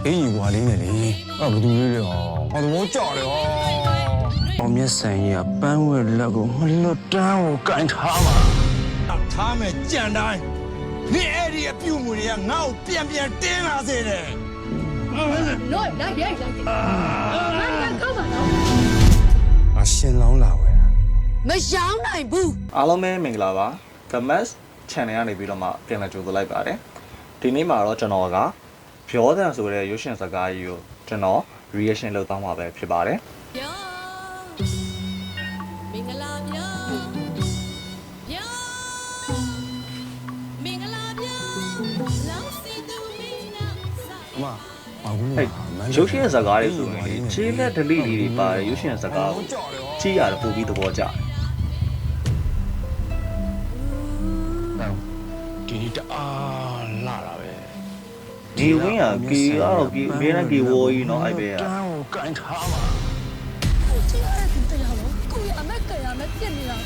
ကြီးကွာလေးနဲ့လေအဲ့ဘယ်သူလေးလဲဟာသဘောကျတယ်ဟာအောင်မျက်စံကြီးကပန်းဝဲလက်ကိုမလွတ်တမ်းကိုကင်ထားမှာထားမယ်ကြံတိုင်းနေအဲ့ဒီအပြုတ်မှုတွေကငါ့ကိုပြန်တင်းလာစေတယ်နော်လိုက်ရိုက်လိုက်ငါကောက်ပါတော့အရှင်လောင်းလာဝဲမရှောင်းနိုင်ဘူးအားလုံးပဲမင်္ဂလာပါ The Mass Channel ကနေပြီးတော့မှပြန်လည်ကြိုဆိုလိုက်ပါတယ်ဒီနေ့မှာတော့ကျွန်တော်ကပြောတဲ့ဆိုတဲ့ရုပ်ရှင်စကားကြီးကိုကျွန်တော် reaction လုပ်သွားမှာပဲဖြစ်ပါတယ်ပြောမင်္ဂလာပြောပြောမင်္ဂလာပြောလောင်းစီသူမင်းနာအမအခုရုပ်ရှင်စကားတွေဆိုရင်လေခြေလက်ဒလိလေးတွေပါရုပ်ရှင်စကားကိုကြည့်ရတယ်ပို့ပြီးသဘောကျတယ်ဒီနေ့တအားလာတာပဲဒီဝင်းကကေကတော့ကေအများနဲ့ကေဝေါ်ကြီးเนาะအဲ့ပဲတန်းကိုကင်ထားမှာကြည့်ရတဲ့တရားလို့ကိုရအမက်ကရမပြစ်နေတာ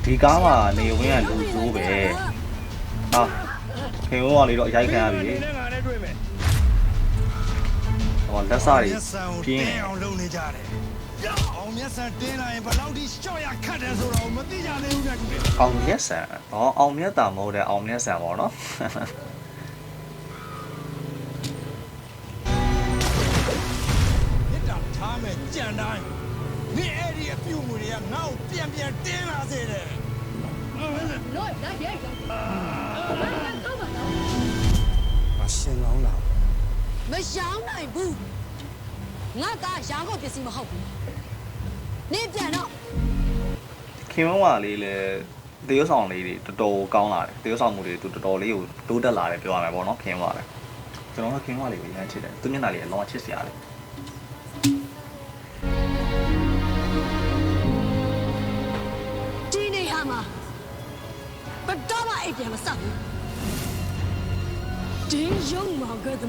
ဒီကားမှာနေဝင်းကလူဆိုးပဲဟာခင်ဗျားကလေတော့အရိုက်ခံရပြီဟောလက်စားကြီးပြင်းအောင်လုပ်နေကြတယ်အောင်မျက်စံတင်းလာရင်ဘယ်လောက်ထိရှော့ရခတ်တယ်ဆိုတော့မသိကြသေးဘူးကွအောင်မျက်စံအောင်မျက်တာမဟုတ်တဲ့အောင်မျက်စံပေါ့နော်ထားမယ်ကြံတိုင်းနေအဲ့ဒီအပြုတ်မှုတွေကငါ့ကိုပြန်တင်းလာစေတယ်နော်လိုက်ရိုက်လိုက်ကောက်ပါတော့အရှင်လောင်းလာမရှောင်းနိုင်ဘူးငါကရောင်းကုန်ပစ္စည်းမဟုတ်ဘူးနေပြန်တော့ခင်ဗျားကလေးလေတရုတ်ဆောင်လေးတွေတော်တော်ကောင်းလာတယ်တရုတ်ဆောင်မှုတွေသူတော်တော်လေးကိုတိုးတက်လာတယ်ပြောရမယ်ပေါ့နော်ခင်ဗျားကလည်းကျွန်တော်ကခင်ဗျားလေးကိုရမ်းချစ်တယ်သူမျက်နှာလေးကလောကချစ်စရာလေဒီနေဟာမှာဘယ်တော့မှအိပ်ပြန်မဆောက်ဘူးဒီရုံမောင်ကတည်းက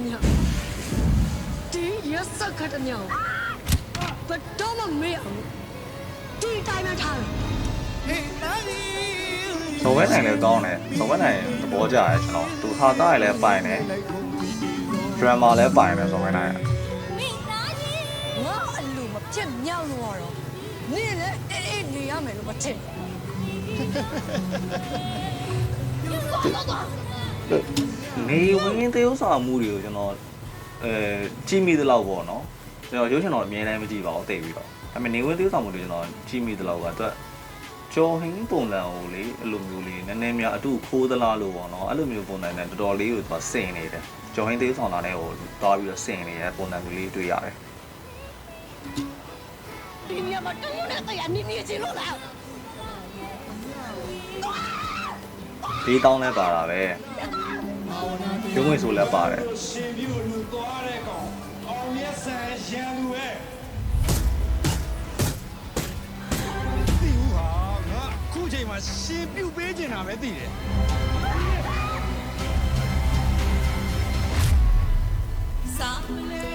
ဒီရစကတည်းကဘယ်တော့မှမေ့အောင်ဒီတိုင်းမှထားစော်ဝဲနိုင်လည်းကောင်းတယ်စော်ဝဲနိုင်သဘောကျတယ်ကျွန်တော်သူဟာသားရလည်းပိုင်တယ်ဒရမာလည်းပိုင်တယ်စော်ဝဲနိုင်ငါအလိုမဖြစ်မြောက်လို့တော့နေလည်းအေးနေရမယ်လို့မထင်နေဝင်သေးဥဆောင်မှုတွေကိုကျွန်တော်ကြည့်မိသလောက်ပေါ့နော်ကျွန်တော်ရုပ်ရှင်တော့အမြဲတမ်းမကြည့်ပါဘူးတိတ်ပြီးတော့ဒါပေမဲ့နေဝင်သေးဥဆောင်မှုတွေကျွန်တော်ကြည့်မိသလောက်ကတော့ကျော်ဟင်းပုံစံကိုလေအဲ့လိုမျိုးလေးနည်းနည်းများအတူခိုးသလားလို့ပေါ့နော်အဲ့လိုမျိုးပုံစံနဲ့တော်တော်လေးကိုသူစင်နေတယ်ကျော်ဟင်းသေးဥဆောင်တာနဲ့ဟိုသွားပြီးတော့စင်နေတဲ့ပုံစံမျိုးလေးတွေ့ရတယ်ဒီနေရာမှာတလုံးနဲ့တရားနေချင်လို့လားဒီတောင်းလဲပါတာပဲရုံးဝင်ဆိုလဲပါတယ်ရှင်ပြုလူသွားတဲ့ကောင်အောင်မျက်စံရန်သူပဲဒီဟာငါခုချိန်မှာရှင်ပြုပေးနေတာပဲသိတယ်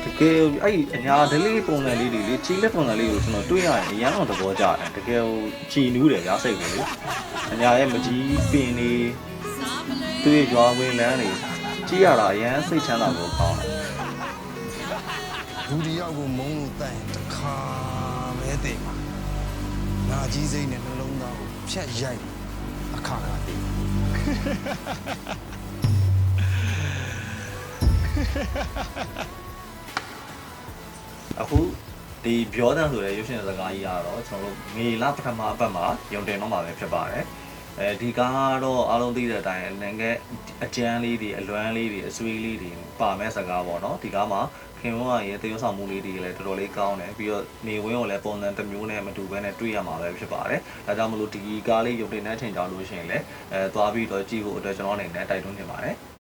တကယ်အဲ့အညာဒလေးပုံစံလေးတွေလေချီလက်ပုံစံလေးကိုကျွန်တော်တွေ့ရရင်အရန်တော့သဘောကျတယ်တကယ်ကြည်နူးတယ်ဗျာစိတ်ကိုလေအညာရဲ့မကြီးပင်နေသူ့ရဲ့ရွာဝင်လမ်းတွေကြည့်ရတာအရန်စိတ်ချမ်းသာဖို့ကောင်းတယ်လူတယောက်ကိုမုန်းလို့တိုင်တခါပဲတည်မှာနာကြီးစိမ့်နဲ့နှလုံးသားကိုဖြတ်ရိုက်အခါခါတည်အခုဒီပြောတဲ့ဆိုတဲ့ရုပ်ရှင်စကားကြီးကတော့ကျွန်တော်တို့မေလပထမအပတ်မှာရုံတင်တော့မှာပဲဖြစ်ပါတယ်ဒီကားကတော့အားလုံးသိတဲ့အတိုင်းနိုင်ငံအကျန်းလေးတွေအလွမ်းလေးတွေအဆွေးလေးတွေပါမဲ့စကားပေါ့နော်ဒီကားမှာခင်ဗျားရဲ့တရုပ်ဆောင်မှုလေးတွေလည်းတော်တော်လေးကောင်းတယ်ပြီးတော့နေဝင်းကိုလည်းပုံစံတစ်မျိုးနဲ့မတူဘဲနဲ့တွေ့ရမှာပဲဖြစ်ပါတယ်ဒါကြောင့်မလို့ဒီကားလေးရုံတင်တဲ့အချိန်ကြောင်းလို့ရှိရင်လည်းသွားပြီးတော့ကြည့်ဖို့အတွက်ကျွန်တော်အနေနဲ့တိုက်တွန်းနေပါတယ်